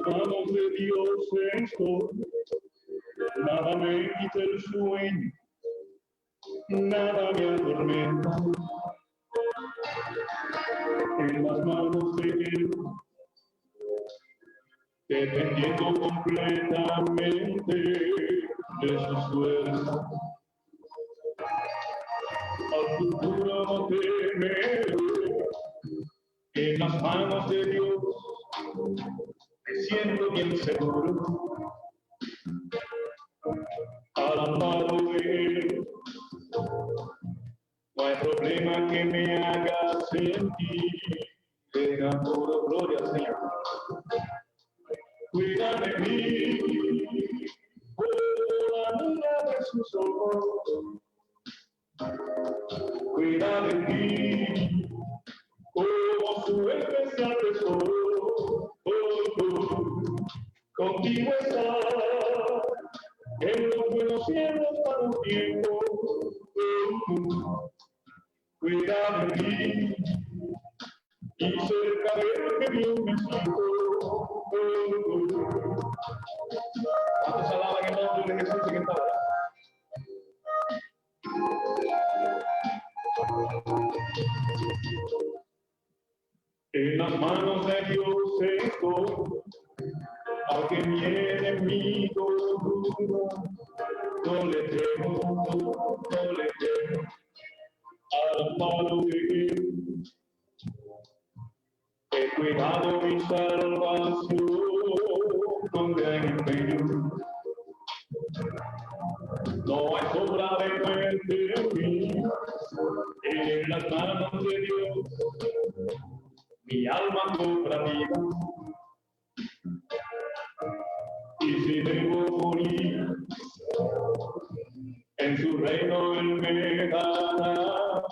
manos de Dios estoy, nada me quita el sueño, nada me atormenta. En las manos de Él, dependiendo completamente de sus fuerzas. Al futuro no temeré, en las manos de Dios me siento bien seguro. Al amparo de Él, no hay problema que me haga sentir pecador. Gloria al Señor. Cuida de mí, como la niña de sus ojos. Cuida de mí, como su especial tesoro. Contigo está en los buenos cielos para un tiempo. Cuida de mí y cerca de él que bien me siento. ¿Cuántos alaban el nombre de Jesús en esta hora? En las manos de Dios estoy, aunque mi enemigo duda, no le temo, no le temo, al amparo de Él. He cuidado mi salvación, donde hay empeño. No hay sobra de muerte en mí, en las manos de Dios, mi alma cobra vida. Y si debo morir, en su reino Él me dará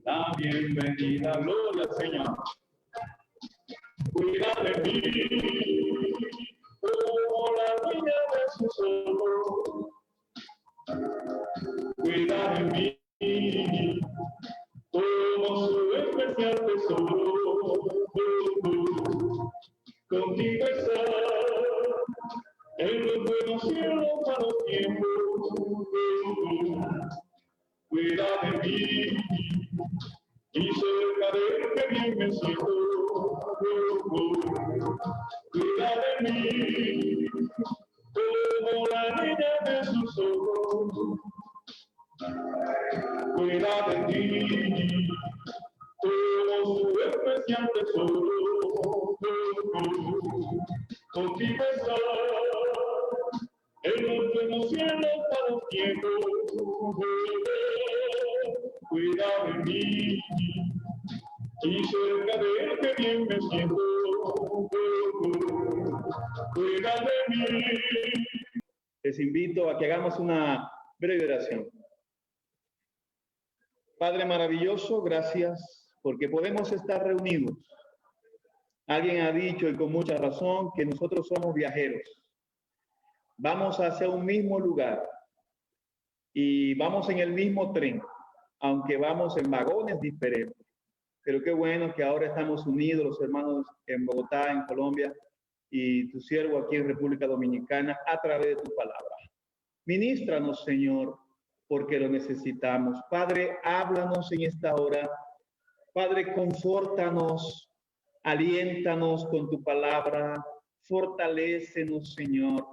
la bienvenida. Gloria al Señor. Cuida de mí, como la niña de sus ojos. Cuida de mí, como su especial tesoro. Contigo está en los buenos cielos para los tiempos. Cuida de mí y cerca de él que bien me siento. Cuida de mí como la niña de sus ojos. Cuida de ti como su especial tesoro. Contigo está en los buenos cielos para los tiempos. Cuida de mí y cerca de él que bien me siento. Cuida de mí. Les invito a que hagamos una breve oración. Padre maravilloso, gracias porque podemos estar reunidos. Alguien ha dicho, y con mucha razón, que nosotros somos viajeros. Vamos hacia un mismo lugar y vamos en el mismo tren, aunque vamos en vagones diferentes. Pero qué bueno que ahora estamos unidos, los hermanos en Bogotá, en Colombia, y tu siervo aquí en República Dominicana, a través de tu palabra. Ministranos, Señor, porque lo necesitamos. Padre, háblanos en esta hora. Padre, confórtanos, aliéntanos con tu palabra, fortalécenos, Señor,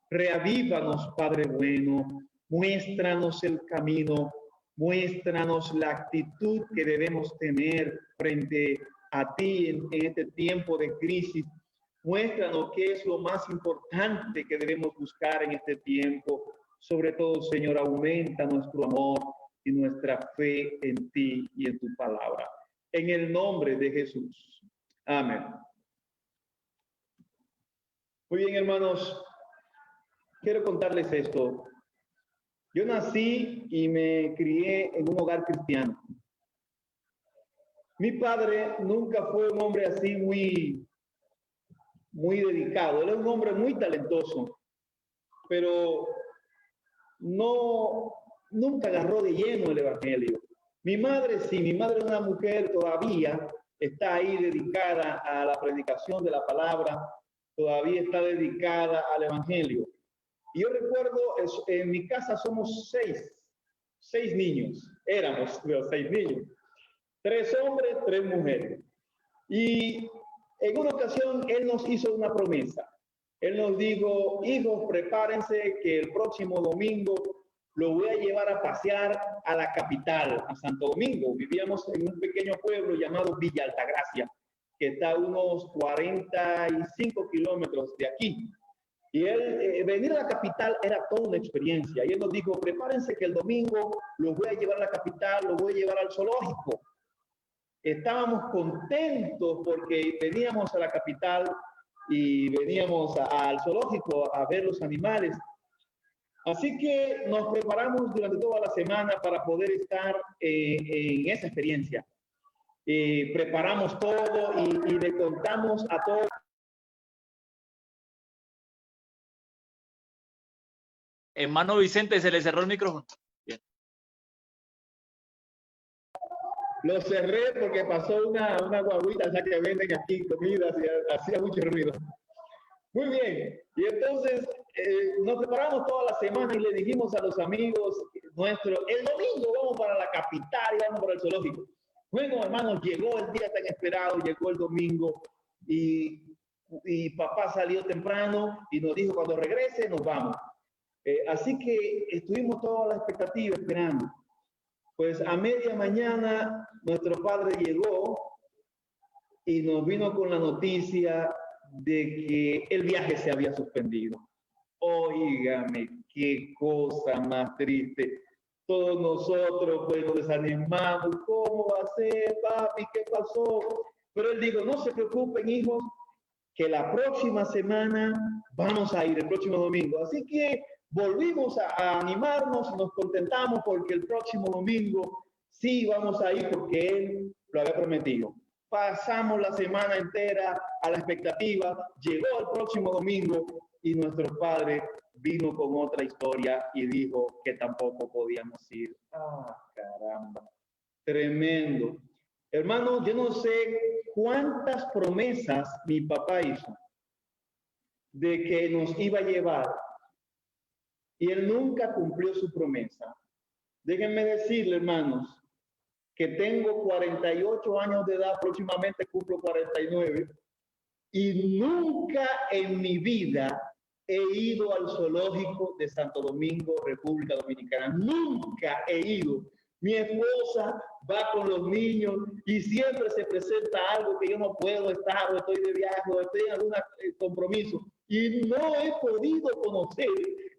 reavívanos, Padre bueno, muéstranos el camino, muéstranos la actitud que debemos tener frente a ti en este tiempo de crisis. Muéstranos qué es lo más importante que debemos buscar en este tiempo. Sobre todo, Señor, aumenta nuestro amor y nuestra fe en ti y en tu palabra. En el nombre de Jesús. Amén. Muy bien, hermanos. Quiero contarles esto. Yo nací y me crié en un hogar cristiano. Mi padre nunca fue un hombre así muy dedicado. Él era un hombre muy talentoso, pero nunca agarró de lleno el evangelio. Mi madre sí, mi madre es una mujer todavía, está ahí dedicada a la predicación de la palabra, todavía está dedicada al Evangelio. Y yo recuerdo, en mi casa somos seis niños, éramos los 6 niños, 3 hombres, 3 mujeres. Y en una ocasión él nos hizo una promesa. Él nos dijo: hijos, prepárense que el próximo domingo lo voy a llevar a pasear a la capital, a Santo Domingo. Vivíamos en un pequeño pueblo llamado Villa Altagracia, que está a unos 45 kilómetros de aquí. Y él, venir a la capital era toda una experiencia. Y él nos dijo: prepárense que el domingo los voy a llevar a la capital, los voy a llevar al zoológico. Estábamos contentos porque veníamos a la capital y veníamos al zoológico a ver los animales. Así que nos preparamos durante toda la semana para poder estar en esa experiencia. Preparamos todo y le contamos a todos. Hermano Vicente, se le cerró el micrófono. Bien. Lo cerré porque pasó una guaguita, ya que venden aquí comidas y hacía mucho ruido. Muy bien. Y entonces nos preparamos toda la semana y le dijimos a los amigos nuestros: el domingo vamos para la capital y vamos para el zoológico. Bueno, hermanos, llegó el día tan esperado, llegó el domingo y papá salió temprano y nos dijo: cuando regrese nos vamos. Así que estuvimos toda la expectativa esperando. Pues a media mañana nuestro padre llegó y nos vino con la noticia de que el viaje se había suspendido. Óigame, qué cosa más triste. Todos nosotros pues nos desanimamos. ¿Cómo va a ser, papi? ¿Qué pasó? Pero él dijo: no se preocupen, hijos, que la próxima semana vamos a ir, el próximo domingo. Así que volvimos a animarnos y nos contentamos porque el próximo domingo sí vamos a ir porque él lo había prometido. Pasamos la semana entera a la expectativa, llegó el próximo domingo y nuestro padre vino con otra historia y dijo que tampoco podíamos ir. ¡Ah, caramba! Tremendo. Hermano, yo no sé cuántas promesas mi papá hizo de que nos iba a llevar y él nunca cumplió su promesa. Déjenme decirle, hermanos, que tengo 48 años de edad, próximamente cumplo 49, y nunca en mi vida he ido al zoológico de Santo Domingo, República Dominicana. Nunca he ido. Mi esposa va con los niños y siempre se presenta algo que yo no puedo estar, o estoy de viaje, o estoy en algún compromiso. Y no he podido conocer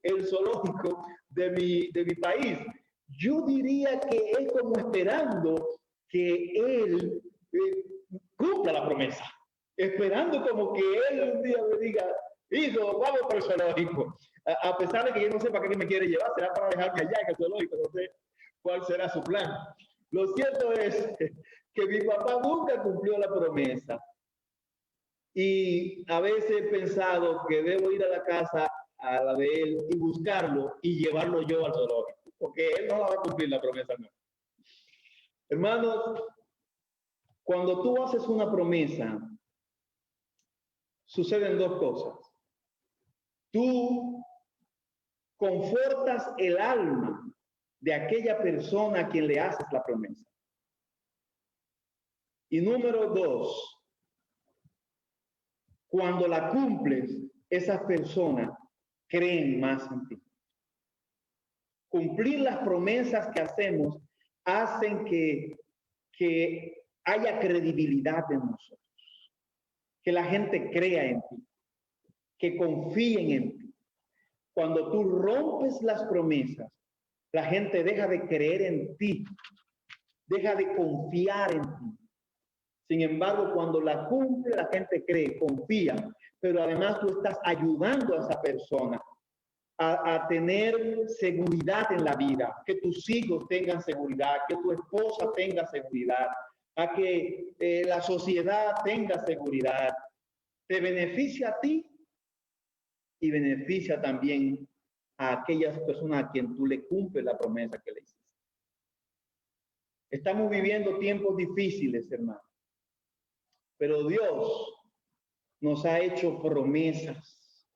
el zoológico de mi país. Yo diría que es como esperando que él cumpla la promesa. Esperando como que él un día me diga: hijo, vamos para el zoológico. A pesar de que yo no sé para qué me quiere llevar, será para dejarme allá en el zoológico, no sé cuál será su plan. Lo cierto es que mi papá nunca cumplió la promesa. Y a veces he pensado que debo ir a la casa, a la de él, y buscarlo y llevarlo yo al zoológico, porque él no va a cumplir la promesa, no. Hermanos, cuando tú haces una promesa, suceden dos cosas. Tú confortas el alma de aquella persona a quien le haces la promesa. Y número dos, cuando la cumples, esas personas creen más en ti. Cumplir las promesas que hacemos hacen que haya credibilidad en nosotros, que la gente crea en ti, que confíen en ti. Cuando tú rompes las promesas, la gente deja de creer en ti, deja de confiar en ti. Sin embargo, cuando la cumple, la gente cree, confía, pero además tú estás ayudando a esa persona a tener seguridad en la vida, que tus hijos tengan seguridad, que tu esposa tenga seguridad, a que la sociedad tenga seguridad. Te beneficia a ti y beneficia también a aquellas personas a quien tú le cumples la promesa que le hiciste. Estamos viviendo tiempos difíciles, hermano, pero Dios nos ha hecho promesas,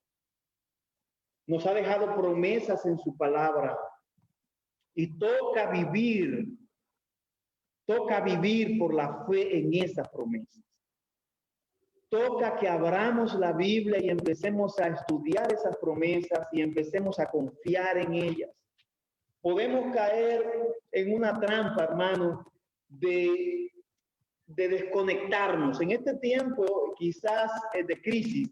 nos ha dejado promesas en su palabra y toca vivir por la fe en esas promesas. Toca que abramos la Biblia y empecemos a estudiar esas promesas y empecemos a confiar en ellas. Podemos caer en una trampa, hermano, de desconectarnos. En este tiempo, quizás de crisis,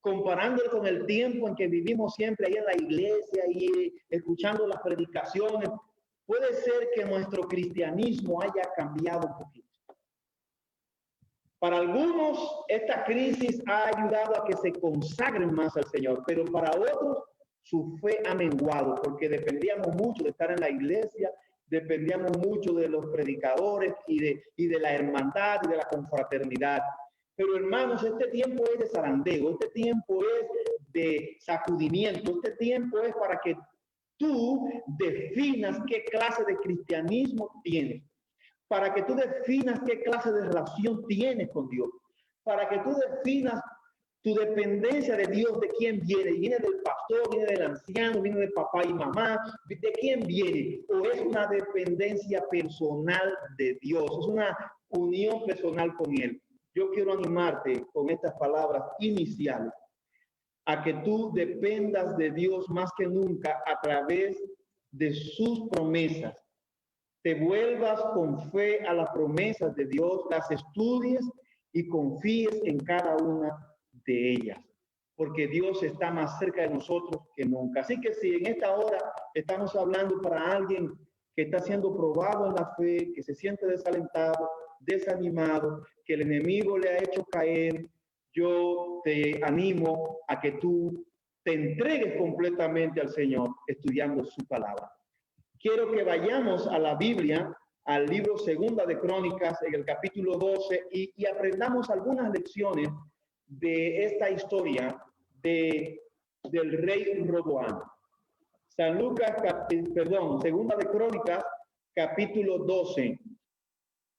comparándolo con el tiempo en que vivimos siempre ahí en la iglesia y escuchando las predicaciones, puede ser que nuestro cristianismo haya cambiado un poquito. Para algunos, esta crisis ha ayudado a que se consagren más al Señor, pero para otros, su fe ha menguado porque dependíamos mucho de estar en la iglesia, dependíamos mucho de los predicadores y de la hermandad y de la confraternidad. Pero hermanos, este tiempo es de zarandeo, este tiempo es de sacudimiento, este tiempo es para que tú definas qué clase de cristianismo tienes, para que tú definas qué clase de relación tienes con Dios, para que tú definas tu dependencia de Dios, de quién viene. ¿Viene del pastor, viene del anciano, viene de papá y mamá? ¿De quién viene? ¿O es una dependencia personal de Dios? Es una unión personal con Él. Yo quiero animarte con estas palabras iniciales a que tú dependas de Dios más que nunca a través de sus promesas. Te vuelvas con fe a las promesas de Dios, las estudies y confíes en cada una de ellas, porque Dios está más cerca de nosotros que nunca. Así que si en esta hora estamos hablando para alguien que está siendo probado en la fe, que se siente desalentado, desanimado, que el enemigo le ha hecho caer, yo te animo a que tú te entregues completamente al Señor estudiando su palabra. Quiero que vayamos a la Biblia, al libro Segunda de Crónicas, en el capítulo 12, y aprendamos algunas lecciones de esta historia del rey Roboam. Segunda de Crónicas, capítulo 12.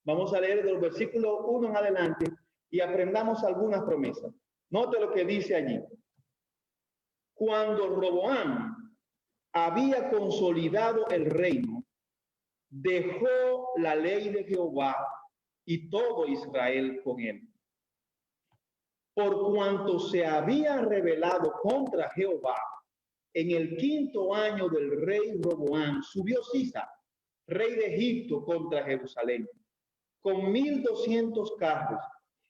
Vamos a leer del versículo 1 en adelante y aprendamos algunas promesas. Note lo que dice allí. Cuando Roboam había consolidado el reino, dejó la ley de Jehová y todo Israel con él. Por cuanto se había rebelado contra Jehová, en el 5º año del rey Roboam, subió Sisa, rey de Egipto, contra Jerusalén, con 1,200 carros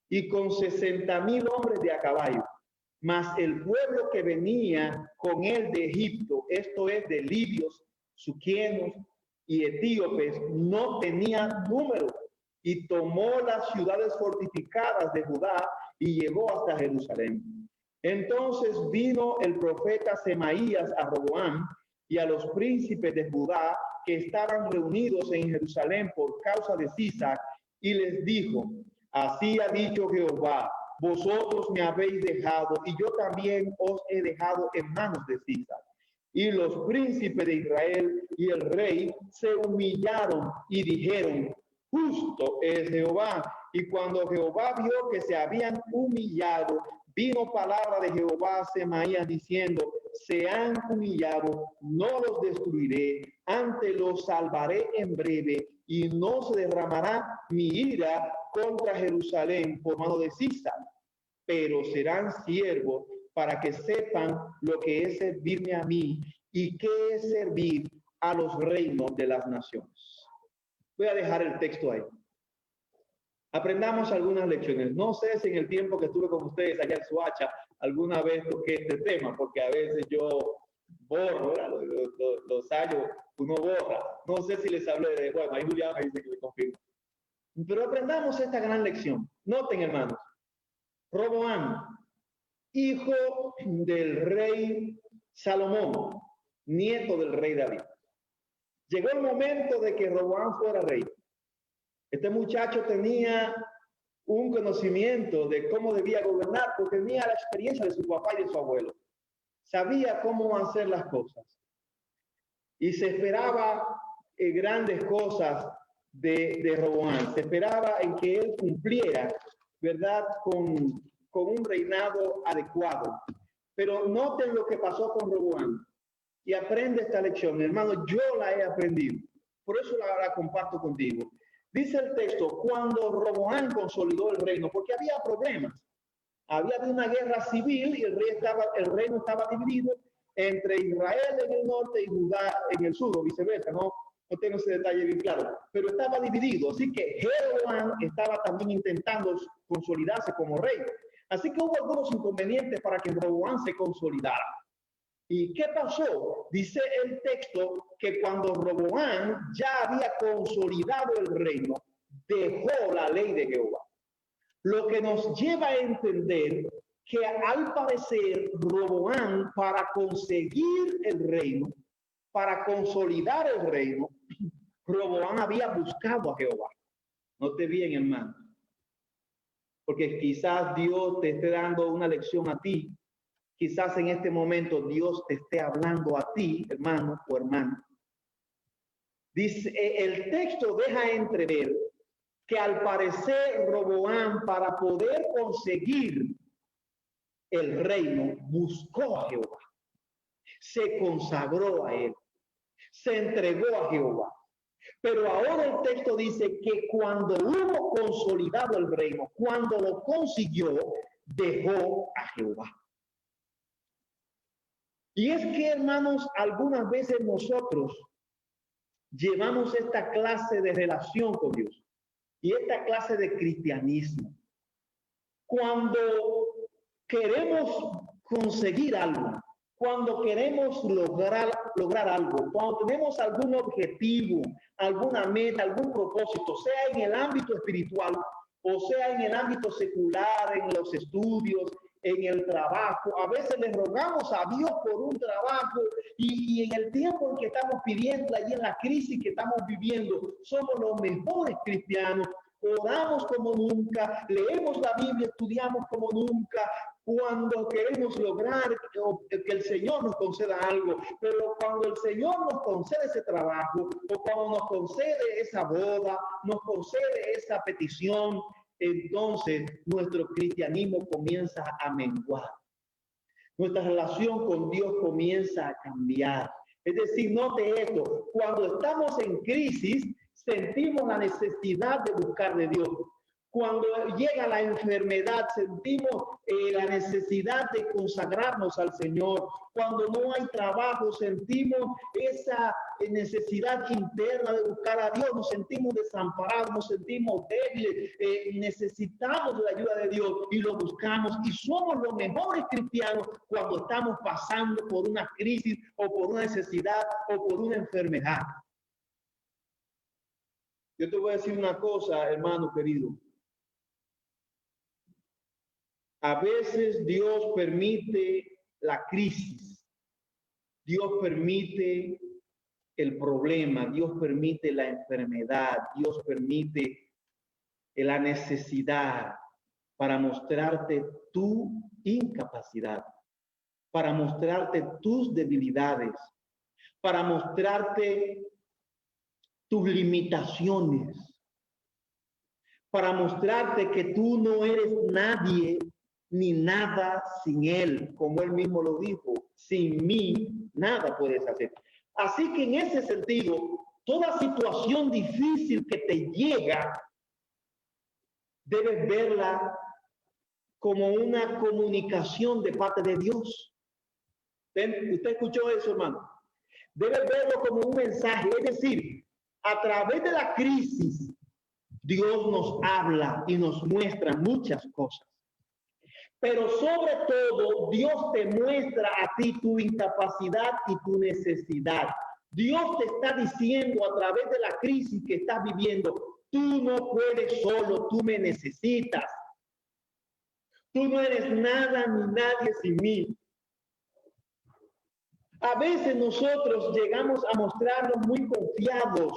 y con 60,000 hombres de a caballo. Mas el pueblo que venía con él de Egipto, esto es de libios, suquienos y etíopes, no tenía número, y tomó las ciudades fortificadas de Judá y llegó hasta Jerusalén. Entonces vino el profeta Semaías a Roboam y a los príncipes de Judá que estaban reunidos en Jerusalén por causa de Sisac, y les dijo: así ha dicho Jehová, vosotros me habéis dejado y yo también os he dejado en manos de Sisac. Y los príncipes de Israel y el rey se humillaron y dijeron: justo es Jehová. Y cuando Jehová vio que se habían humillado, vino palabra de Jehová a Semaías diciendo: se han humillado, no los destruiré, antes los salvaré en breve, y no se derramará mi ira contra Jerusalén por mano de Sisac, pero serán siervos para que sepan lo que es servirme a mí y qué es servir a los reinos de las naciones. Voy a dejar el texto ahí. Aprendamos algunas lecciones. No sé si en el tiempo que estuve con ustedes allá en Soacha alguna vez toqué este tema, porque a veces yo borro, los años uno borra. No sé si les hablé de, bueno, ahí Julián me dice que me confirma. Pero aprendamos esta gran lección. Noten, hermanos, Roboam, hijo del rey Salomón, nieto del rey David. Llegó el momento de que Roboam fuera rey. Este muchacho tenía un conocimiento de cómo debía gobernar, porque tenía la experiencia de su papá y de su abuelo. Sabía cómo hacer las cosas. Y se esperaba grandes cosas de Roboam. Se esperaba en que él cumpliera, ¿verdad?, con con un reinado adecuado. Pero noten lo que pasó con Roboam y aprende esta lección. Hermano, yo la he aprendido. Por eso la comparto contigo. Dice el texto, cuando Roboam consolidó el reino, porque había problemas. Había una guerra civil y el reino estaba dividido entre Israel en el norte y Judá en el sur, o viceversa, no tengo ese detalle bien claro, pero estaba dividido. Así que Jeroboam estaba también intentando consolidarse como rey. Así que hubo algunos inconvenientes para que Roboam se consolidara. ¿Y qué pasó? Dice el texto que cuando Roboam ya había consolidado el reino, dejó la ley de Jehová. Lo que nos lleva a entender que al parecer Roboam, para conseguir el reino, para consolidar el reino, Roboam había buscado a Jehová. Note bien, hermano, porque quizás Dios te esté dando una lección a ti. Quizás en este momento Dios te esté hablando a ti, hermano o hermana. Dice, el texto deja entrever que al parecer Roboam, para poder conseguir el reino, buscó a Jehová, se consagró a él, se entregó a Jehová. Pero ahora el texto dice que cuando hubo consolidado el reino, cuando lo consiguió, dejó a Jehová. Y es que, hermanos, algunas veces nosotros llevamos esta clase de relación con Dios y esta clase de cristianismo. Cuando queremos conseguir algo, cuando queremos lograr algo, cuando tenemos algún objetivo, alguna meta, algún propósito, sea en el ámbito espiritual o sea en el ámbito secular, en los estudios, en el trabajo, a veces le rogamos a Dios por un trabajo y en el tiempo en que estamos pidiendo, y en la crisis que estamos viviendo, somos los mejores cristianos. Oramos como nunca, leemos la Biblia, estudiamos como nunca, cuando queremos lograr que el Señor nos conceda algo, pero cuando el Señor nos concede ese trabajo, o cuando nos concede esa boda, nos concede esa petición, entonces nuestro cristianismo comienza a menguar. Nuestra relación con Dios comienza a cambiar. Es decir, note esto, cuando estamos en crisis, sentimos la necesidad de buscar de Dios. Cuando llega la enfermedad, sentimos la necesidad de consagrarnos al Señor. Cuando no hay trabajo, sentimos esa necesidad interna de buscar a Dios. Nos sentimos desamparados, nos sentimos débiles. Necesitamos la ayuda de Dios y lo buscamos. Y somos los mejores cristianos cuando estamos pasando por una crisis o por una necesidad o por una enfermedad. Yo te voy a decir una cosa, hermano querido. A veces Dios permite la crisis, Dios permite el problema, Dios permite la enfermedad, Dios permite la necesidad para mostrarte tu incapacidad, para mostrarte tus debilidades, para mostrarte tus limitaciones, para mostrarte que tú no eres nadie ni nada sin Él, como Él mismo lo dijo, sin mí nada puedes hacer. Así que en ese sentido, toda situación difícil que te llega, debes verla como una comunicación de parte de Dios. ¿Usted escuchó eso, hermano? Debes verlo como un mensaje, es decir, a través de la crisis, Dios nos habla y nos muestra muchas cosas. Pero sobre todo, Dios te muestra a ti tu incapacidad y tu necesidad. Dios te está diciendo a través de la crisis que estás viviendo, tú no puedes solo, tú me necesitas. Tú no eres nada ni nadie sin mí. A veces nosotros llegamos a mostrarnos muy confiados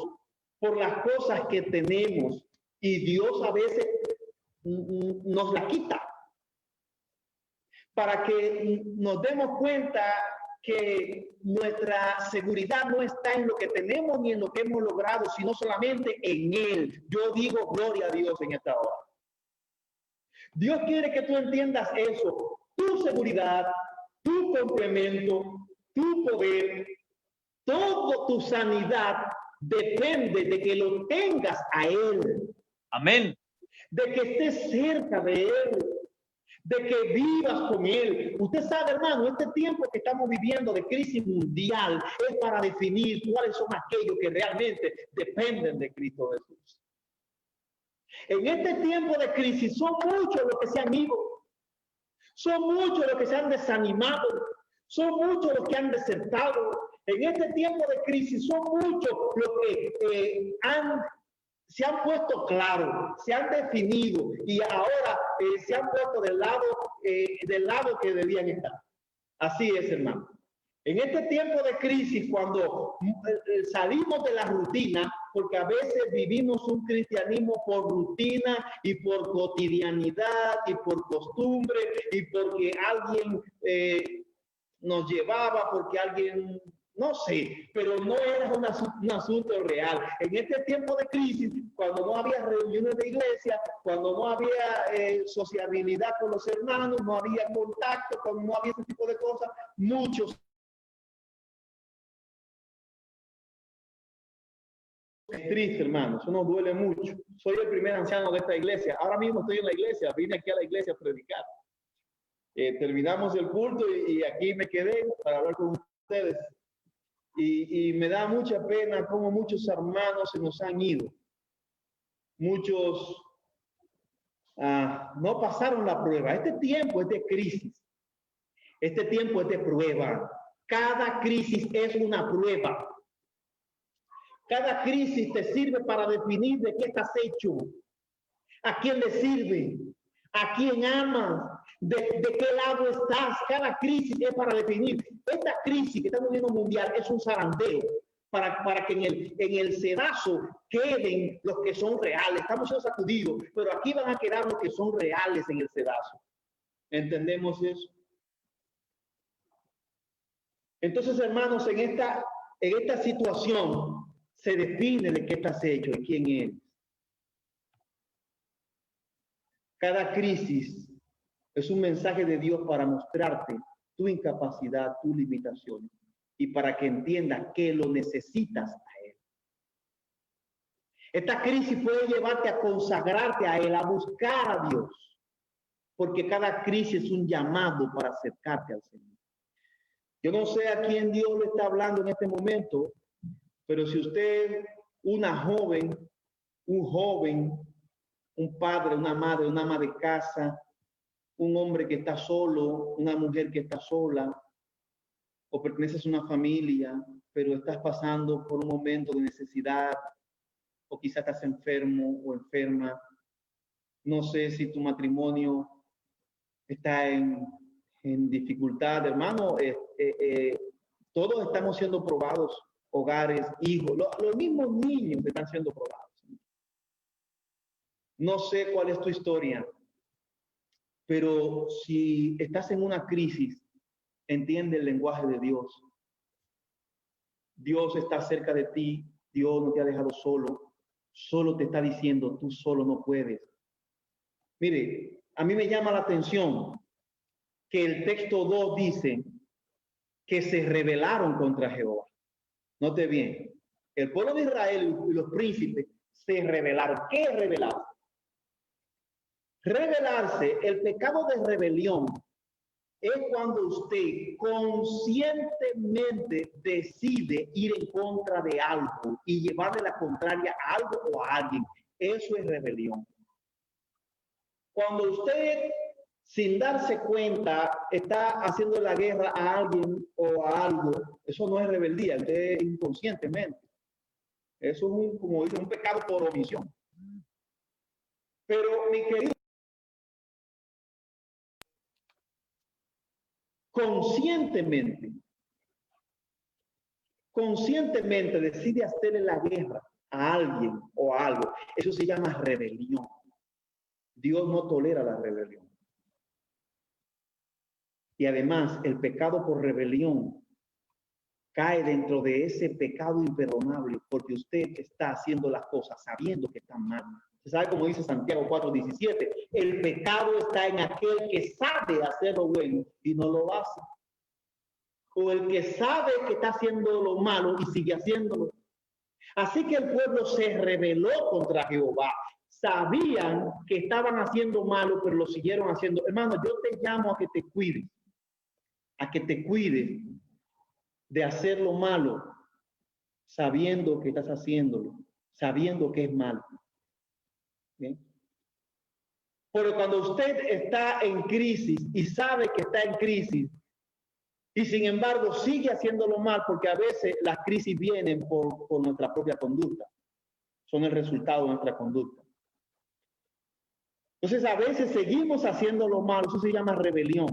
por las cosas que tenemos y Dios a veces nos la quita para que nos demos cuenta que nuestra seguridad no está en lo que tenemos ni en lo que hemos logrado, sino solamente en Él. Yo digo gloria a Dios en esta hora. Dios quiere que tú entiendas eso. Tu seguridad, tu complemento, tu poder, toda tu sanidad depende de que lo tengas a Él. Amén. De que estés cerca de Él, de que vivas con Él. Usted sabe, hermano, este tiempo que estamos viviendo de crisis mundial es para definir cuáles son aquellos que realmente dependen de Cristo Jesús. En este tiempo de crisis son muchos los que se han ido, son muchos los que se han desanimado, son muchos los que han desertado. En este tiempo de crisis son muchos los que se han puesto claros, se han definido y ahora se han puesto del lado que debían estar. Así es, hermano. En este tiempo de crisis, cuando salimos de la rutina, porque a veces vivimos un cristianismo por rutina y por cotidianidad y por costumbre y porque alguien nos llevaba, porque alguien, no sé, pero no era un asunto real. En este tiempo de crisis, cuando no había reuniones de iglesia, cuando no había sociabilidad con los hermanos, no había contacto, cuando no había ese tipo de cosas, muchos. Es triste, hermano, eso nos duele mucho. Soy el primer anciano de esta iglesia. Ahora mismo estoy en la iglesia, vine aquí a la iglesia a predicar. Terminamos el culto y aquí me quedé para hablar con ustedes. Y me da mucha pena cómo muchos hermanos se nos han ido. Muchos no pasaron la prueba. Este tiempo es de crisis. Este tiempo es de prueba. Cada crisis es una prueba. Cada crisis te sirve para definir de qué estás hecho, a quién le sirve, a quién amas, de qué lado estás. Cada crisis es para definir. Esta crisis que estamos viendo mundial es un zarandeo para que en el sedazo queden los que son reales. Estamos siendo sacudidos, pero aquí van a quedar los que son reales en el sedazo. ¿Entendemos eso? Entonces, hermanos, en esta situación se define de qué estás hecho y quién eres. Cada crisis es un mensaje de Dios para mostrarte tu incapacidad, tu limitación y para que entiendas que lo necesitas a Él. Esta crisis puede llevarte a consagrarte a Él, a buscar a Dios, porque cada crisis es un llamado para acercarte al Señor. Yo no sé a quién Dios le está hablando en este momento, pero si usted, una joven, un joven, un padre, una madre, una ama de casa, un hombre que está solo, una mujer que está sola, o perteneces a una familia, pero estás pasando por un momento de necesidad, o quizás estás enfermo o enferma. No sé si tu matrimonio está en dificultad, hermano. Todos estamos siendo probados, hogares, hijos, los mismos niños están siendo probados. No sé cuál es tu historia, pero si estás en una crisis, entiende el lenguaje de Dios. Dios está cerca de ti, Dios no te ha dejado solo, solo te está diciendo, tú solo no puedes. Mire, a mí me llama la atención que el texto 2 dice que se rebelaron contra Jehová. Note bien, el pueblo de Israel y los príncipes se rebelaron. ¿Qué es rebelarse? Rebelarse, el pecado de rebelión, es cuando usted conscientemente decide ir en contra de algo y llevarle la contraria a algo o a alguien. Eso es rebelión. Cuando usted, sin darse cuenta, está haciendo la guerra a alguien o a algo, eso no es rebeldía, usted inconscientemente. Eso es como dice, un pecado por omisión. Pero, mi querido, conscientemente decide hacerle la guerra a alguien o a algo. Eso se llama rebelión. Dios no tolera la rebelión. Y además, el pecado por rebelión cae dentro de ese pecado imperdonable porque usted está haciendo las cosas sabiendo que están mal. ¿Sabe cómo dice Santiago 4:17? El pecado está en aquel que sabe hacer lo bueno y no lo hace. O el que sabe que está haciendo lo malo y sigue haciéndolo. Así que el pueblo se rebeló contra Jehová. Sabían que estaban haciendo malo, pero lo siguieron haciendo. Hermano, yo te llamo a que te cuides. A que te cuides de hacer lo malo, sabiendo que estás haciéndolo, sabiendo que es malo. ¿Bien? Pero cuando usted está en crisis y sabe que está en crisis, y sin embargo sigue haciéndolo mal, porque a veces las crisis vienen por nuestra propia conducta, son el resultado de nuestra conducta. Entonces a veces seguimos haciéndolo mal, eso se llama rebelión.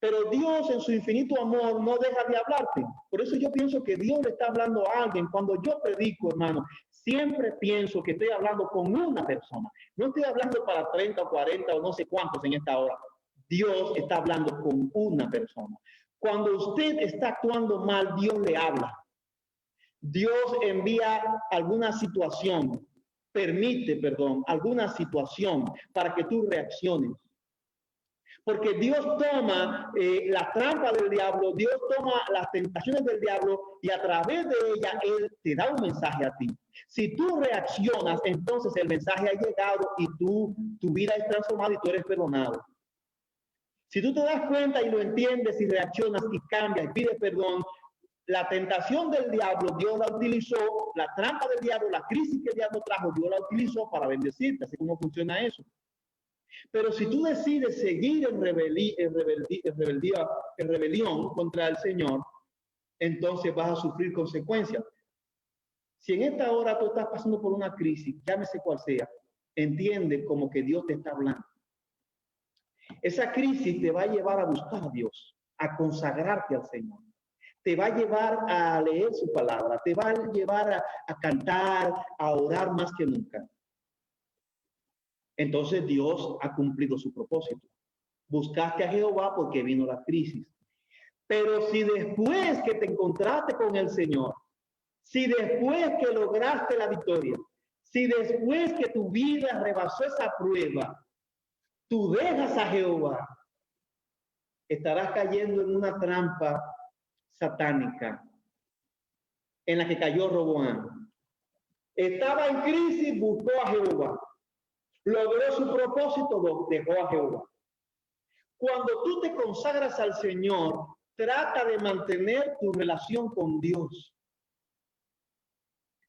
Pero Dios en su infinito amor no deja de hablarte. Por eso yo pienso que Dios le está hablando a alguien. Cuando yo predico, hermano, siempre pienso que estoy hablando con una persona. No estoy hablando para 30 o 40 o no sé cuántos en esta hora. Dios está hablando con una persona. Cuando usted está actuando mal, Dios le habla. Dios envía alguna situación, alguna situación para que tú reacciones. Porque Dios toma la trampa del diablo, Dios toma las tentaciones del diablo y a través de ella Él te da un mensaje a ti. Si tú reaccionas, entonces el mensaje ha llegado y tu vida es transformada y tú eres perdonado. Si tú te das cuenta y lo entiendes y reaccionas y cambias y pides perdón, la tentación del diablo Dios la utilizó, la trampa del diablo, la crisis que el diablo trajo, Dios la utilizó para bendecirte. Así como funciona eso. Pero si tú decides seguir en rebelión contra el Señor, entonces vas a sufrir consecuencias. Si en esta hora tú estás pasando por una crisis, llámese cual sea, entiende como que Dios te está hablando. Esa crisis te va a llevar a buscar a Dios, a consagrarte al Señor. Te va a llevar a leer su palabra, te va a llevar a cantar, a orar más que nunca. Entonces Dios ha cumplido su propósito. Buscaste a Jehová porque vino la crisis. Pero si después que te encontraste con el Señor, si después que lograste la victoria, si después que tu vida rebasó esa prueba, tú dejas a Jehová, estarás cayendo en una trampa satánica en la que cayó Roboam. Estaba en crisis, buscó a Jehová. Logró su propósito, dejó a Jehová. Cuando tú te consagras al Señor, trata de mantener tu relación con Dios.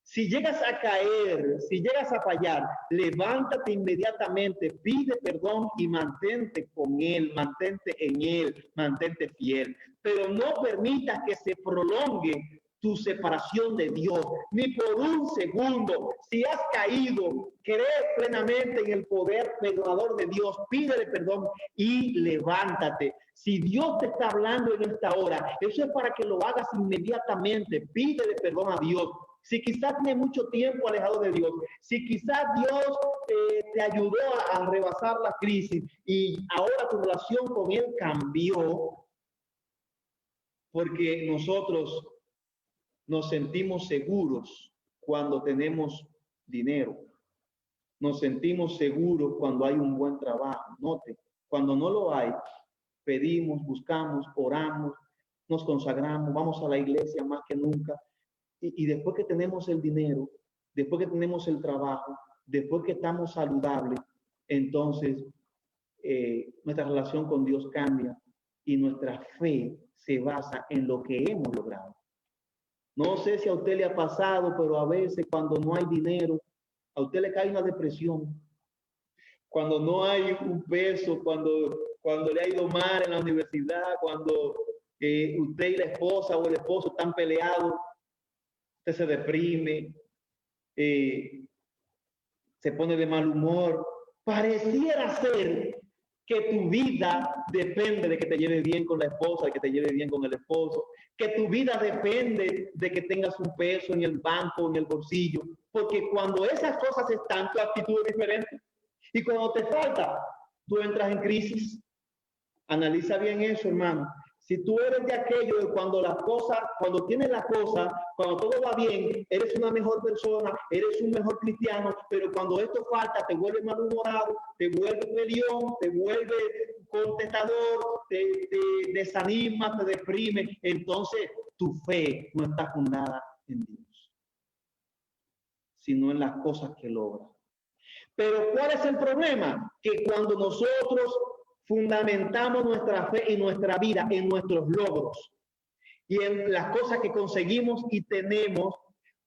Si llegas a caer, si llegas a fallar, levántate inmediatamente, pide perdón y mantente con Él, mantente en Él, mantente fiel. Pero no permitas que se prolongue tu separación de Dios, ni por un segundo. Si has caído, cree plenamente en el poder perdonador de Dios, pídele perdón y levántate. Si Dios te está hablando en esta hora, eso es para que lo hagas inmediatamente. Pídele perdón a Dios. Si quizás tiene mucho tiempo alejado de Dios, si quizás Dios te ayudó a rebasar la crisis y ahora tu relación con Él cambió, porque nosotros nos sentimos seguros cuando tenemos dinero. Nos sentimos seguros cuando hay un buen trabajo. Note, cuando no lo hay, pedimos, buscamos, oramos, nos consagramos, vamos a la iglesia más que nunca. Y después que tenemos el dinero, después que tenemos el trabajo, después que estamos saludables, entonces nuestra relación con Dios cambia y nuestra fe se basa en lo que hemos logrado. No sé si a usted le ha pasado, pero a veces cuando no hay dinero, a usted le cae una depresión. Cuando no hay un peso, cuando le ha ido mal en la universidad, cuando usted y la esposa o el esposo están peleados, usted se deprime, se pone de mal humor. Pareciera ser que tu vida depende de que te lleves bien con la esposa, de que te lleves bien con el esposo, que tu vida depende de que tengas un peso en el banco, en el bolsillo, porque cuando esas cosas están, tu actitud es diferente. Y cuando te falta, tú entras en crisis. Analiza bien eso, hermano. Si tú eres de aquello de cuando las cosas, cuando tienes las cosas, cuando todo va bien, eres una mejor persona, eres un mejor cristiano, pero cuando esto falta, te vuelves malhumorado, te vuelves peleón, te vuelves contestador, te desanima, te deprime. Entonces, tu fe no está fundada en Dios, sino en las cosas que logra. Pero ¿cuál es el problema? Que cuando nosotros fundamentamos nuestra fe y nuestra vida en nuestros logros y en las cosas que conseguimos y tenemos,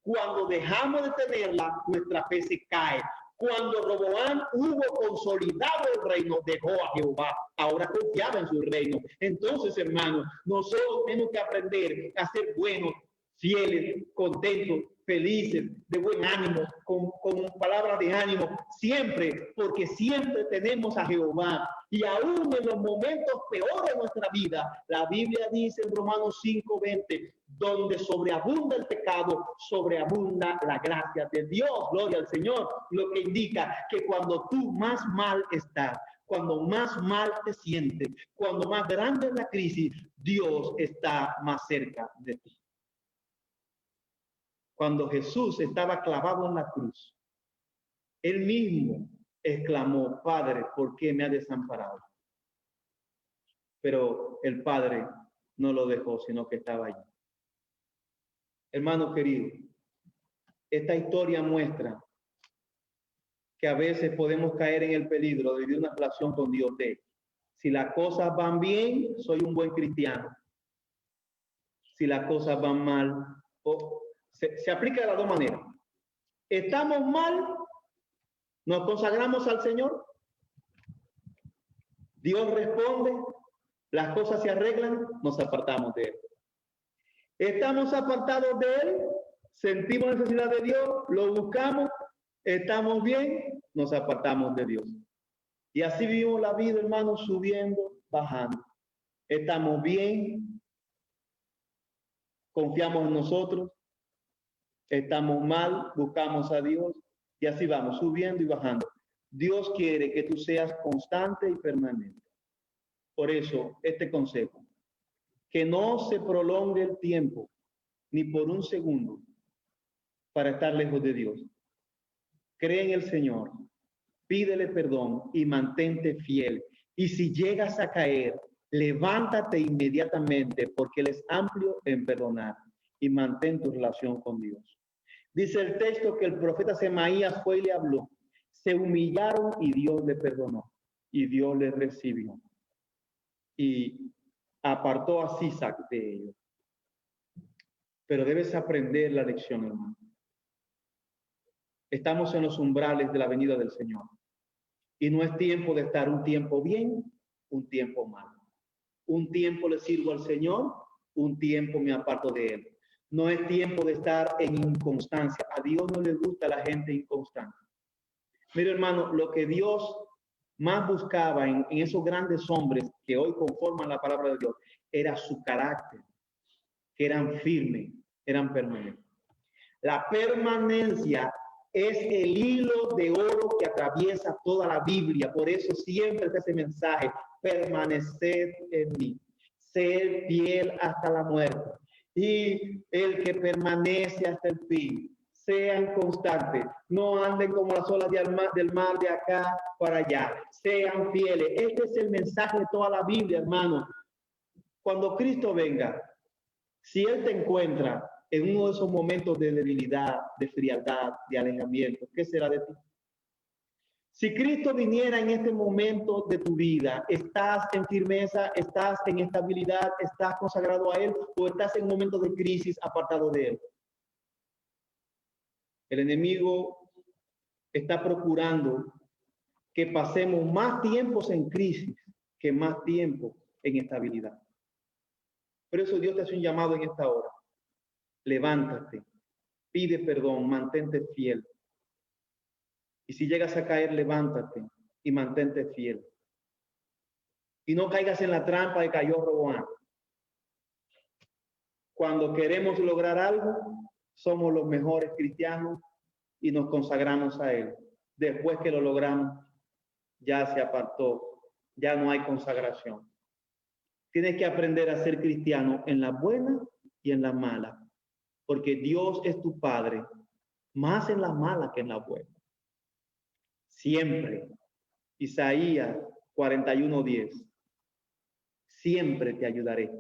cuando dejamos de tenerla, nuestra fe se cae. Cuando Roboam hubo consolidado el reino, dejó a Jehová. Ahora confiaba en su reino. Entonces, hermanos, nosotros tenemos que aprender a ser buenos, fieles, contentos, felices, de buen ánimo, con palabras de ánimo, siempre, porque siempre tenemos a Jehová. Y aún en los momentos peores de nuestra vida, la Biblia dice en Romanos 5:20, donde sobreabunda el pecado, sobreabunda la gracia de Dios. Gloria al Señor. Lo que indica que cuando tú más mal estás, cuando más mal te sientes, cuando más grande es la crisis, Dios está más cerca de ti. Cuando Jesús estaba clavado en la cruz, él mismo exclamó: Padre, ¿por qué me has desamparado? Pero el Padre no lo dejó, sino que estaba allí. Hermano querido, esta historia muestra que a veces podemos caer en el peligro de vivir una relación con Dios de: si las cosas van bien, soy un buen cristiano. Si las cosas van mal, se aplica de las dos maneras. Estamos mal, nos consagramos al Señor, Dios responde, las cosas se arreglan, nos apartamos de Él. Estamos apartados de Él, sentimos necesidad de Dios, lo buscamos, estamos bien, nos apartamos de Dios. Y así vivimos la vida, hermanos, subiendo, bajando. Estamos bien, confiamos en nosotros, estamos mal, buscamos a Dios, y así vamos, subiendo y bajando. Dios quiere que tú seas constante y permanente. Por eso, este consejo: que no se prolongue el tiempo, ni por un segundo, para estar lejos de Dios. Cree en el Señor, pídele perdón y mantente fiel. Y si llegas a caer, levántate inmediatamente, porque Él es amplio en perdonar, y mantén tu relación con Dios. Dice el texto que el profeta Semaías fue y le habló. Se humillaron y Dios le perdonó, y Dios le recibió, y apartó a Sisac de ellos. Pero debes aprender la lección, hermano. Estamos en los umbrales de la venida del Señor. Y no es tiempo de estar un tiempo bien, un tiempo mal. Un tiempo le sirvo al Señor, un tiempo me aparto de Él. No es tiempo de estar en inconstancia. A Dios no le gusta la gente inconstante. Mira, hermano, lo que Dios más buscaba en esos grandes hombres que hoy conforman la palabra de Dios era su carácter, que eran firmes, eran permanentes. La permanencia es el hilo de oro que atraviesa toda la Biblia. Por eso siempre está ese mensaje: permaneced en mí, ser fiel hasta la muerte. Y el que permanece hasta el fin, sean constantes, no anden como las olas del mar de acá para allá, sean fieles. Este es el mensaje de toda la Biblia, hermano. Cuando Cristo venga, si Él te encuentra en uno de esos momentos de debilidad, de frialdad, de alejamiento, ¿qué será de ti? Si Cristo viniera en este momento de tu vida, ¿estás en firmeza, estás en estabilidad, estás consagrado a Él, o estás en un momento de crisis apartado de Él? El enemigo está procurando que pasemos más tiempos en crisis que más tiempo en estabilidad. Por eso Dios te hace un llamado en esta hora. Levántate, pide perdón, mantente fiel. Y si llegas a caer, levántate y mantente fiel. Y no caigas en la trampa de cayó Roboam. Cuando queremos lograr algo, somos los mejores cristianos y nos consagramos a Él. Después que lo logramos, ya se apartó, ya no hay consagración. Tienes que aprender a ser cristiano en la buena y en la mala, porque Dios es tu Padre, más en la mala que en la buena. Siempre. Isaías 41:10. Siempre te ayudaré.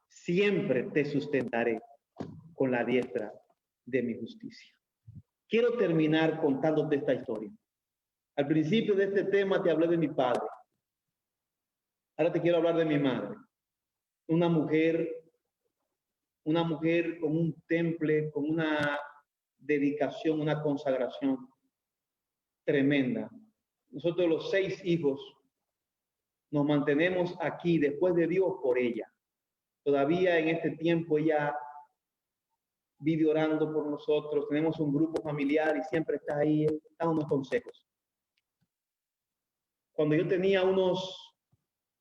Siempre te sustentaré con la diestra de mi justicia. Quiero terminar contándote esta historia. Al principio de este tema te hablé de mi padre. Ahora te quiero hablar de mi madre. Una mujer con un temple, con una dedicación, una consagración tremenda. Nosotros los 6 hijos nos mantenemos aquí después de Dios por ella. Todavía en este tiempo ella vive orando por nosotros, tenemos un grupo familiar y siempre está ahí dándonos consejos. Cuando yo tenía unos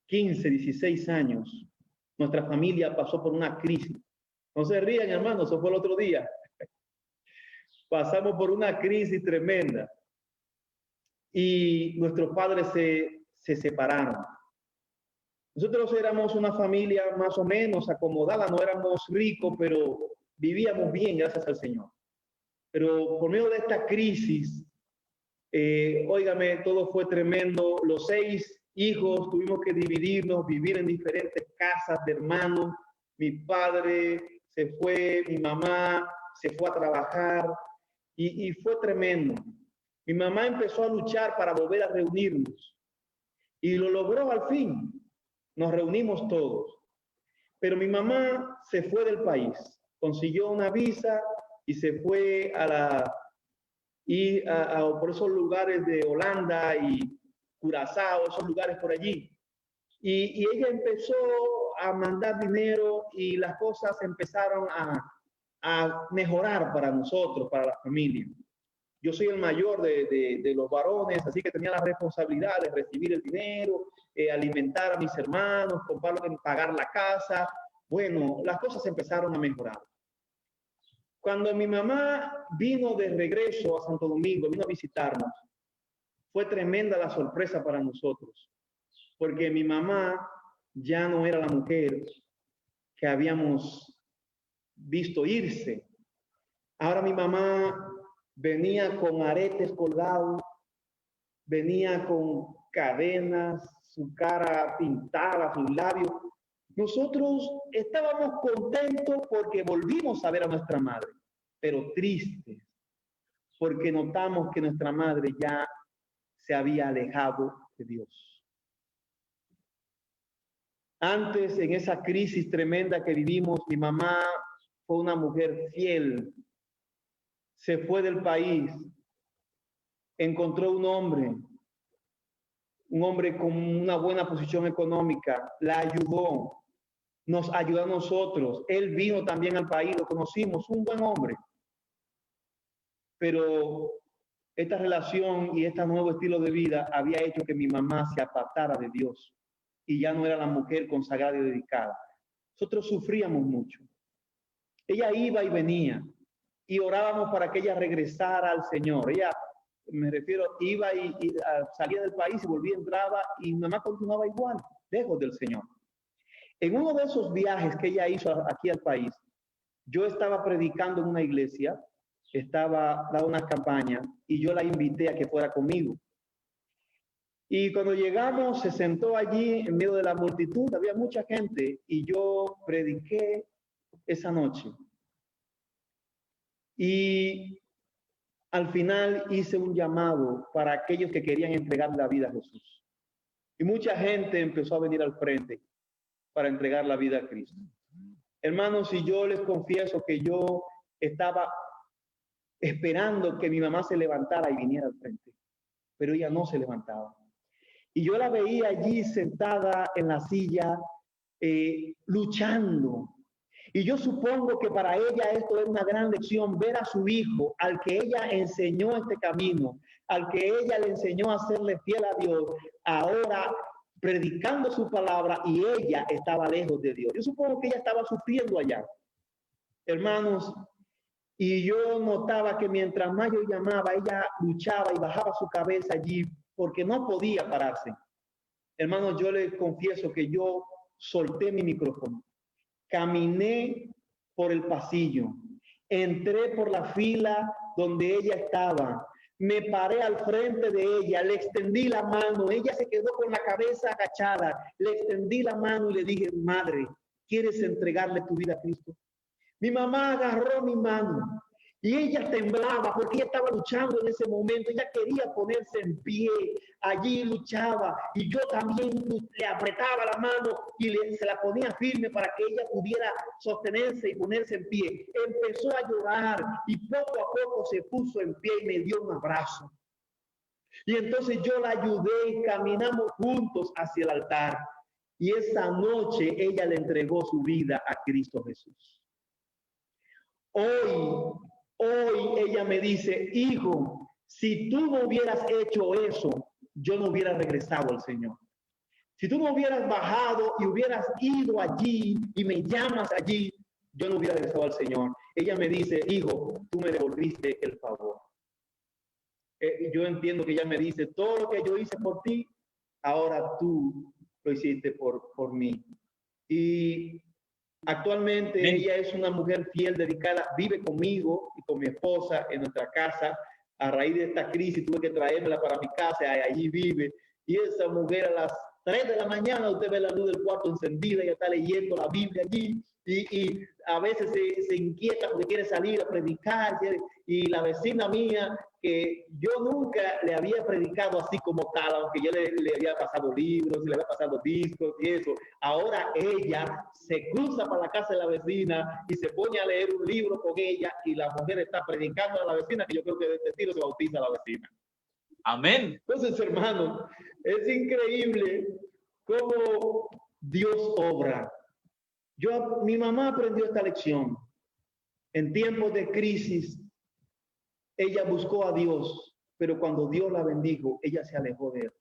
15, 16 años, nuestra familia pasó por una crisis. No se rían, hermanos, eso fue el otro día. Pasamos por una crisis tremenda y nuestros padres se separaron. Nosotros éramos una familia más o menos acomodada, no éramos ricos, pero vivíamos bien, gracias al Señor. Pero por medio de esta crisis, óigame, todo fue tremendo. Los 6 hijos tuvimos que dividirnos, vivir en diferentes casas de hermanos. Mi padre se fue, mi mamá se fue a trabajar y fue tremendo. Mi mamá empezó a luchar para volver a reunirnos y lo logró al fin. Nos reunimos todos. Pero mi mamá se fue del país, consiguió una visa y se fue por esos lugares de Holanda y Curazao, esos lugares por allí. Y ella empezó a mandar dinero y las cosas empezaron a mejorar para nosotros, para la familia. Yo soy el mayor de los varones, así que tenía la responsabilidad de recibir el dinero, alimentar a mis hermanos, pagar la casa. Bueno, las cosas empezaron a mejorar. Cuando mi mamá vino de regreso a Santo Domingo, vino a visitarnos, fue tremenda la sorpresa para nosotros, porque mi mamá ya no era la mujer que habíamos visto irse. Ahora mi mamá venía con aretes colgados, venía con cadenas, su cara pintada, sus labios. Nosotros estábamos contentos porque volvimos a ver a nuestra madre, pero tristes porque notamos que nuestra madre ya se había alejado de Dios. Antes, en esa crisis tremenda que vivimos, mi mamá fue una mujer fiel. Se fue del país, encontró un hombre con una buena posición económica, la ayudó, nos ayudó a nosotros. Él vino también al país, lo conocimos, un buen hombre. Pero esta relación y este nuevo estilo de vida había hecho que mi mamá se apartara de Dios y ya no era la mujer consagrada y dedicada. Nosotros sufríamos mucho. Ella iba y venía y orábamos para que ella regresara al Señor. Ella, me refiero, iba y salía del país y volvía, entraba y mi mamá continuaba igual, lejos del Señor. En uno de esos viajes que ella hizo aquí al país, yo estaba predicando en una iglesia, estaba dando una campaña y yo la invité a que fuera conmigo. Y cuando llegamos, se sentó allí en medio de la multitud, había mucha gente y yo prediqué esa noche. Y al final hice un llamado para aquellos que querían entregar la vida a Jesús. Y mucha gente empezó a venir al frente para entregar la vida a Cristo. Hermanos, y yo les confieso que yo estaba esperando que mi mamá se levantara y viniera al frente, pero ella no se levantaba. Y yo la veía allí sentada en la silla, luchando. Y yo supongo que para ella esto es una gran lección, ver a su hijo, al que ella enseñó este camino, al que ella le enseñó a serle fiel a Dios, ahora predicando su palabra y ella estaba lejos de Dios. Yo supongo que ella estaba sufriendo allá. Hermanos, y yo notaba que mientras más yo llamaba, ella luchaba y bajaba su cabeza allí porque no podía pararse. Hermanos, yo les confieso que yo solté mi micrófono, caminé por el pasillo, entré por la fila donde ella estaba, me paré al frente de ella, le extendí la mano, ella se quedó con la cabeza agachada, le extendí la mano y le dije, madre, ¿quieres entregarle tu vida a Cristo? Mi mamá agarró mi mano y ella temblaba porque ella estaba luchando en ese momento, ella quería ponerse en pie, allí luchaba y yo también le apretaba la mano y se la ponía firme para que ella pudiera sostenerse y ponerse en pie. Empezó a llorar y poco a poco se puso en pie y me dio un abrazo. Y entonces yo la ayudé y caminamos juntos hacia el altar. Y esa noche ella le entregó su vida a Cristo Jesús. Hoy ella me dice, hijo, si tú no hubieras hecho eso, yo no hubiera regresado al Señor. Si tú no hubieras bajado y hubieras ido allí y me llamas allí, yo no hubiera regresado al Señor. Ella me dice, hijo, tú me devolviste el favor. Yo entiendo que ella me dice, todo lo que yo hice por ti, ahora tú lo hiciste por mí. Y actualmente ella es una mujer fiel, dedicada, vive conmigo y con mi esposa en nuestra casa. A raíz de esta crisis tuve que traérmela para mi casa, allí vive. Y esa mujer a las 3 de la mañana, usted ve la luz del cuarto encendida, ella está leyendo la Biblia allí y a veces se inquieta porque quiere salir a predicar. Y la vecina mía, que yo nunca le había predicado así como tal, aunque yo le había pasado libros, le había pasado discos y eso. Ahora ella se cruza para la casa de la vecina y se pone a leer un libro con ella y la mujer está predicando a la vecina, que yo creo que de este tiro se bautiza a la vecina. Amén. Entonces, hermanos, es increíble cómo Dios obra. Mi mamá aprendió esta lección. En tiempos de crisis, ella buscó a Dios, pero cuando Dios la bendijo, ella se alejó de él.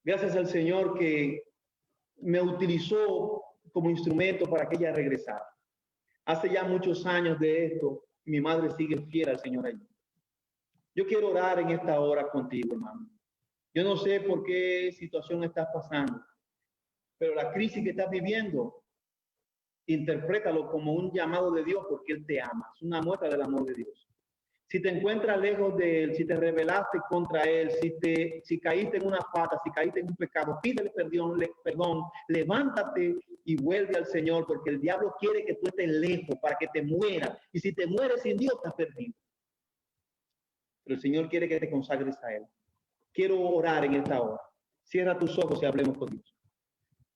Gracias al Señor que me utilizó como instrumento para que ella regresara. Hace ya muchos años de esto, mi madre sigue fiel al Señor allí. Yo quiero orar en esta hora contigo, hermano. Yo no sé por qué situación estás pasando, pero la crisis que estás viviendo, interprétalo como un llamado de Dios porque Él te ama. Es una muestra del amor de Dios. Si te encuentras lejos de Él, si te rebelaste contra Él, si caíste en una falta, si caíste en un pecado, pídele perdón, levántate y vuelve al Señor, porque el diablo quiere que tú estés lejos para que te mueras. Y si te mueres sin Dios, estás perdido. Pero el Señor quiere que te consagres a Él. Quiero orar en esta hora. Cierra tus ojos y hablemos con Dios.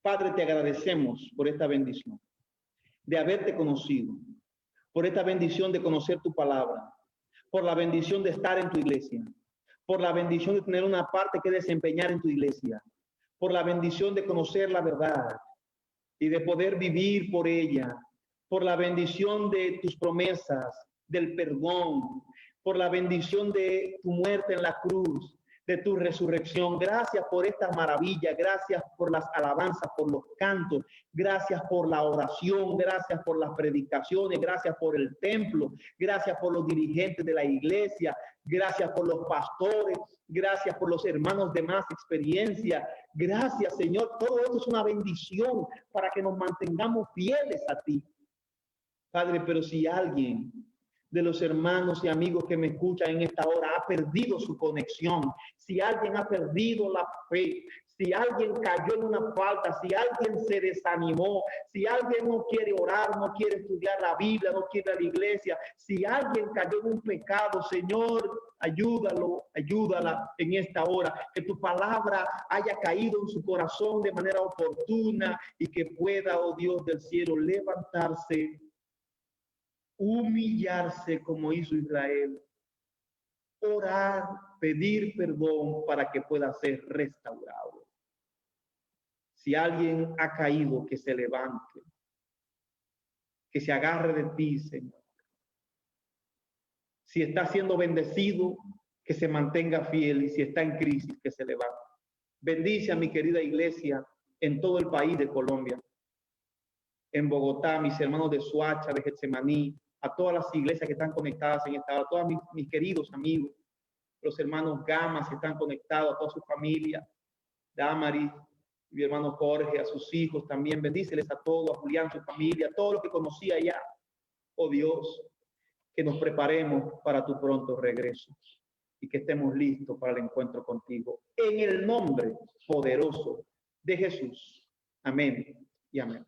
Padre, te agradecemos por esta bendición de haberte conocido, por esta bendición de conocer tu palabra, por la bendición de estar en tu iglesia, por la bendición de tener una parte que desempeñar en tu iglesia, por la bendición de conocer la verdad y de poder vivir por ella, por la bendición de tus promesas, del perdón, por la bendición de tu muerte en la cruz, de tu resurrección. Gracias por esta maravilla, gracias por las alabanzas, por los cantos, gracias por la oración, gracias por las predicaciones, gracias por el templo, gracias por los dirigentes de la iglesia, gracias por los pastores, gracias por los hermanos de más experiencia. Gracias, Señor. Todo esto es una bendición para que nos mantengamos fieles a ti. Padre, pero si alguien de los hermanos y amigos que me escuchan en esta hora ha perdido su conexión, si alguien ha perdido la fe, si alguien cayó en una falta, si alguien se desanimó, si alguien no quiere orar, no quiere estudiar la Biblia, no quiere ir a la iglesia, si alguien cayó en un pecado, Señor, ayúdalo, ayúdala en esta hora, que tu palabra haya caído en su corazón de manera oportuna y que pueda, oh Dios del cielo, levantarse, humillarse como hizo Israel, orar, pedir perdón para que pueda ser restaurado. Si alguien ha caído, que se levante, que se agarre de ti, Señor. Si está siendo bendecido, que se mantenga fiel, y si está en crisis, que se levante. Bendice a mi querida iglesia en todo el país de Colombia, en Bogotá, mis hermanos de Soacha, de Getsemaní, a todas las iglesias que están conectadas en esta hora, a todos mis queridos amigos, los hermanos Gamas que están conectados, a toda su familia, Damaris, Mi hermano Jorge, a sus hijos también, bendíceles a todos, a Julián, su familia, a todos los que conocía ya. Oh Dios, que nos preparemos para tu pronto regreso y que estemos listos para el encuentro contigo. En el nombre poderoso de Jesús. Amén y amén.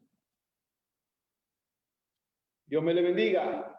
Dios me le bendiga.